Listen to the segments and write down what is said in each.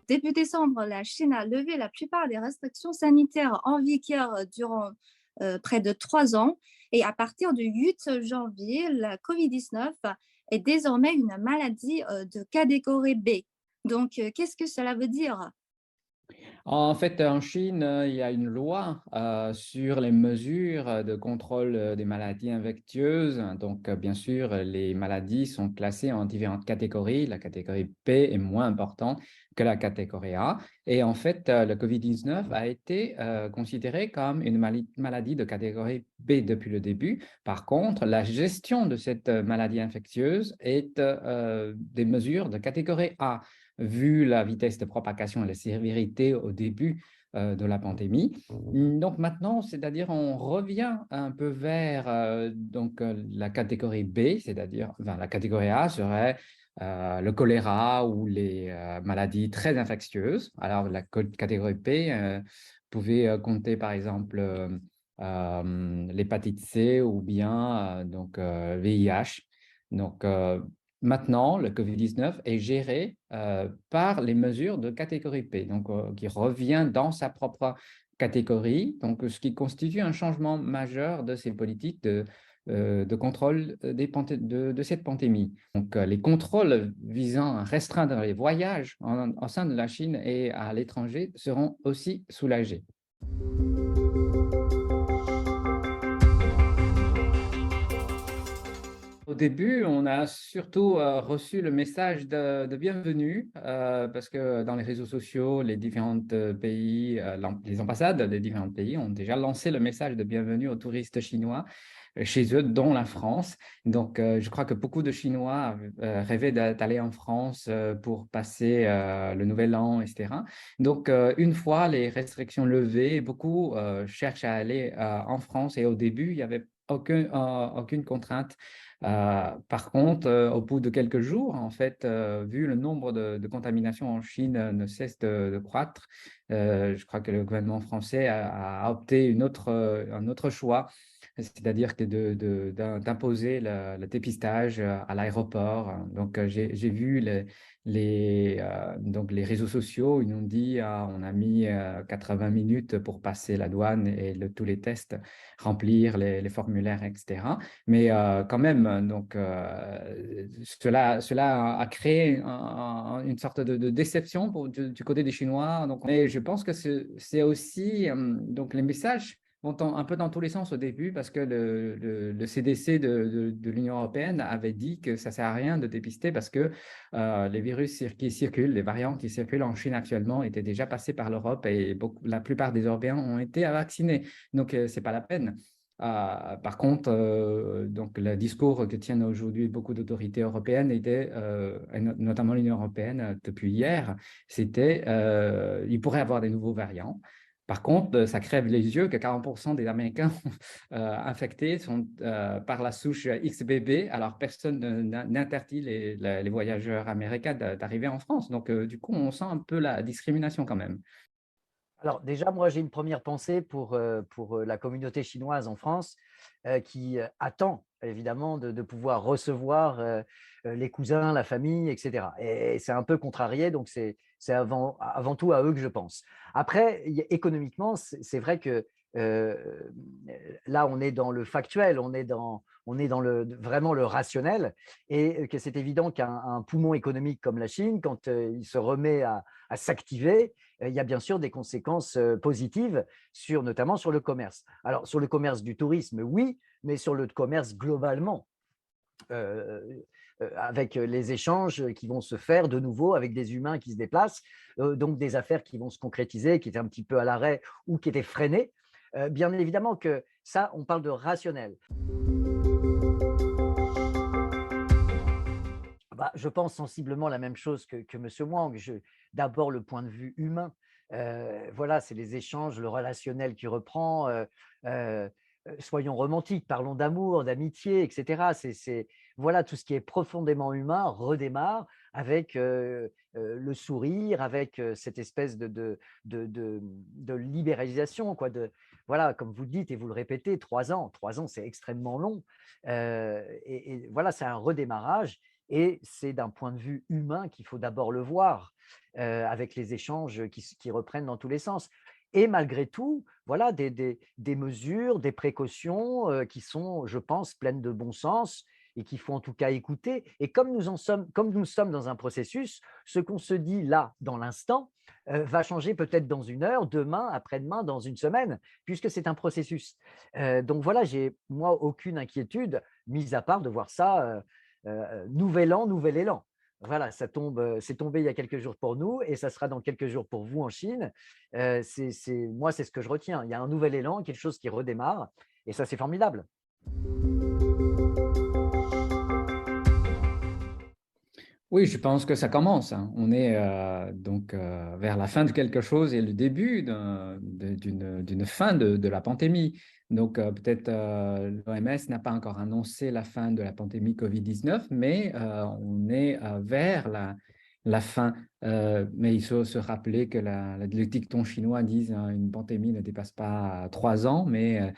Début décembre, la Chine a levé la plupart des restrictions sanitaires en vigueur durant près de 3 ans. Et à partir du 8 janvier, la COVID-19 est désormais une maladie de catégorie B. Donc, qu'est-ce que cela veut dire? En fait, en Chine, il y a une loi sur les mesures de contrôle des maladies infectieuses. Donc, bien sûr, les maladies sont classées en différentes catégories. La catégorie B est moins importante que la catégorie A. Et en fait, le COVID-19 a été considéré comme une maladie de catégorie B depuis le début. Par contre, la gestion de cette maladie infectieuse est des mesures de catégorie A vu la vitesse de propagation et la sévérité au début de la pandémie. Donc maintenant, c'est-à-dire on revient un peu vers la catégorie B, c'est-à-dire enfin, la catégorie A serait le choléra ou les maladies très infectieuses. Alors la catégorie B pouvait compter par exemple l'hépatite C ou bien VIH. Donc, maintenant, le Covid-19 est géré par les mesures de catégorie P, donc qui revient dans sa propre catégorie, donc ce qui constitue un changement majeur de ces politiques de contrôle de cette pandémie. Donc, les contrôles visant à restreindre les voyages au sein de la Chine et à l'étranger seront aussi soulagés. Au début, on a surtout reçu le message de bienvenue parce que dans les réseaux sociaux, les différents pays, les ambassades des différents pays ont déjà lancé le message de bienvenue aux touristes chinois chez eux, dont la France. Donc, je crois que beaucoup de Chinois rêvaient d'aller en France pour passer le Nouvel An, etc. Donc, une fois les restrictions levées, beaucoup cherchent à aller en France et au début, il n'y avait aucune contrainte par contre, au bout de quelques jours, en fait, vu le nombre de contaminations en Chine ne cesse de croître, je crois que le gouvernement français a opté un autre choix, c'est-à-dire que d'imposer le dépistage à l'aéroport. Donc, j'ai vu donc les réseaux sociaux, ils nous ont dit on a mis 80 minutes pour passer la douane et tous les tests, remplir les formulaires, etc. Mais quand même, donc, cela a créé une sorte de déception du côté des Chinois. Donc, mais je pense que c'est aussi donc les messages vont un peu dans tous les sens au début parce que le CDC de l'Union européenne avait dit que ça ne sert à rien de dépister parce que les virus qui circulent, les variants qui circulent en Chine actuellement étaient déjà passés par l'Europe et la plupart des Européens ont été vaccinés. Donc, ce n'est pas la peine. Par contre, donc le discours que tiennent aujourd'hui beaucoup d'autorités européennes était, et notamment l'Union européenne depuis hier, c'était il pourrait y avoir des nouveaux variants. Par contre, ça crève les yeux que 40% des Américains infectés sont par la souche XBB. Alors, personne n'interdit les voyageurs américains d'arriver en France. Donc, du coup, on sent un peu la discrimination quand même. Alors déjà, moi, j'ai une première pensée pour la communauté chinoise en France qui attend évidemment de pouvoir recevoir les cousins, la famille, etc. Et c'est un peu contrarié, donc c'est avant tout à eux que je pense. Après, économiquement, c'est vrai que euh, là, on est dans le factuel, on est dans vraiment le rationnel, et que c'est évident qu'un poumon économique comme la Chine, quand il se remet à s'activer, il y a bien sûr des conséquences positives, notamment sur le commerce. Alors, sur le commerce du tourisme, oui, mais sur le commerce globalement, euh, avec les échanges qui vont se faire de nouveau avec des humains qui se déplacent, donc des affaires qui vont se concrétiser, qui étaient un petit peu à l'arrêt ou qui étaient freinées. Bien évidemment que ça, on parle de rationnel. Bah, je pense sensiblement la même chose que M. Wang. D'abord, le point de vue humain. Voilà, c'est les échanges, le relationnel qui reprend. Euh, Soyons romantiques, parlons d'amour, d'amitié, etc. Voilà, tout ce qui est profondément humain redémarre avec le sourire, avec cette espèce de libéralisation, quoi. Voilà, comme vous le dites et vous le répétez, 3 ans, c'est extrêmement long. Et voilà, c'est un redémarrage Et c'est d'un point de vue humain qu'il faut d'abord le voir, avec les échanges qui reprennent dans tous les sens. Et malgré tout, voilà des mesures, des précautions qui sont, je pense, pleines de bon sens et qu'il faut en tout cas écouter. Et comme nous sommes dans un processus, ce qu'on se dit là, dans l'instant, va changer peut-être dans une heure, demain, après-demain, dans une semaine, puisque c'est un processus. Donc voilà, j'ai moi aucune inquiétude, mis à part de voir ça, nouvel an, nouvel élan. Voilà, ça tombe, c'est tombé il y a quelques jours pour nous et ça sera dans quelques jours pour vous en Chine. Moi, c'est ce que je retiens. Il y a un nouvel élan, quelque chose qui redémarre et ça, c'est formidable. Oui, je pense que ça commence, hein. On est donc vers la fin de quelque chose et le début d'une fin de la pandémie. Donc peut-être l'OMS n'a pas encore annoncé la fin de la pandémie Covid-19, mais on est vers la fin. Mais il faut se rappeler que le dicton chinois dit une pandémie ne dépasse pas 3 ans, mais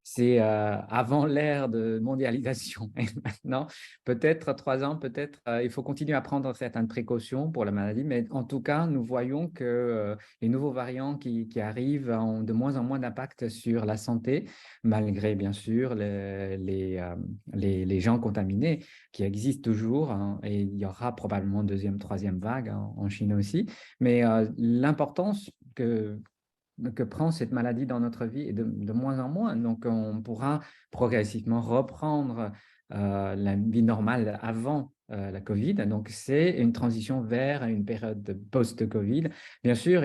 c'est avant l'ère de mondialisation. Et maintenant, peut-être 3 ans, peut-être il faut continuer à prendre certaines précautions pour la maladie, mais en tout cas, nous voyons que les nouveaux variants qui arrivent ont de moins en moins d'impact sur la santé, malgré bien sûr les gens contaminés qui existent toujours, hein, et il y aura probablement une deuxième, troisième vague, hein, en Chine aussi. Mais l'importance que prend cette maladie dans notre vie est de moins en moins. Donc, on pourra progressivement reprendre la vie normale avant la Covid. Donc, c'est une transition vers une période de post-Covid. Bien sûr,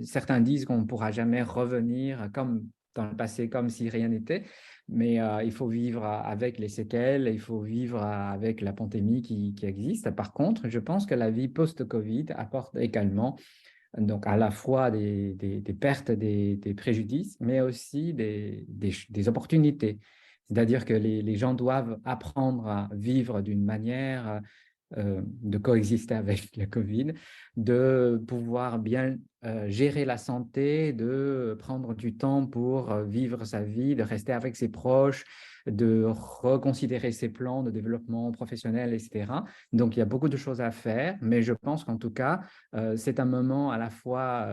certains disent qu'on ne pourra jamais revenir comme dans le passé, comme si rien n'était, mais il faut vivre avec les séquelles, il faut vivre avec la pandémie qui existe. Par contre, je pense que la vie post-Covid apporte également donc à la fois des pertes, des préjudices, mais aussi des opportunités. C'est-à-dire que les gens doivent apprendre à vivre d'une manière de coexister avec la Covid, de pouvoir bien gérer la santé, de prendre du temps pour vivre sa vie, de rester avec ses proches, de reconsidérer ses plans de développement professionnel, etc. Donc, il y a beaucoup de choses à faire, mais je pense qu'en tout cas, c'est un moment à la fois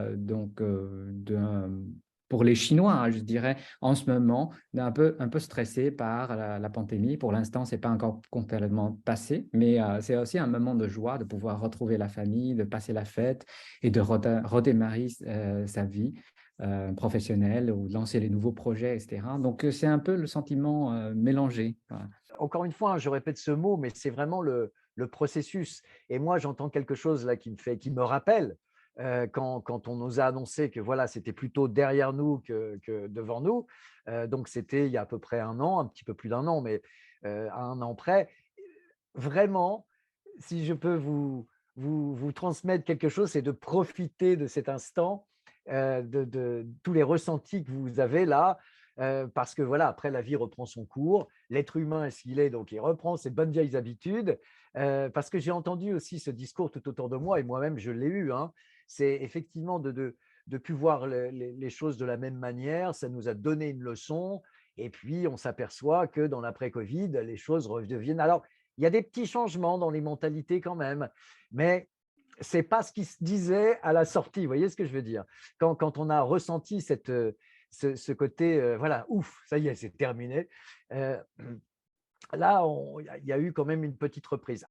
pour les Chinois, hein, je dirais, en ce moment, un peu stressé par la pandémie. Pour l'instant, ce n'est pas encore complètement passé, mais c'est aussi un moment de joie de pouvoir retrouver la famille, de passer la fête et de redémarrer sa vie professionnelle ou de lancer les nouveaux projets, etc. Donc, c'est un peu le sentiment mélangé. Voilà. Encore une fois, hein, je répète ce mot, mais c'est vraiment le processus. Et moi, j'entends quelque chose là qui me rappelle quand on nous a annoncé que voilà, c'était plutôt derrière nous que devant nous. Donc, c'était il y a à peu près un an, un petit peu plus d'un an, mais à un an près. Vraiment, si je peux vous transmettre quelque chose, c'est de profiter de cet instant, de tous les ressentis que vous avez là, parce que voilà, après la vie reprend son cours, l'être humain est ce qu'il est, donc il reprend ses bonnes vieilles habitudes. Parce que j'ai entendu aussi ce discours tout autour de moi et moi-même je l'ai eu, hein. C'est effectivement de plus voir les choses de la même manière, ça nous a donné une leçon et puis on s'aperçoit que dans l'après-Covid, les choses redeviennent alors il y a des petits changements dans les mentalités quand même, mais c'est pas ce qui se disait à la sortie. Vous voyez ce que je veux dire? Quand on a ressenti ce côté, voilà, ouf, ça y est, c'est terminé. Là, il y a eu quand même une petite reprise.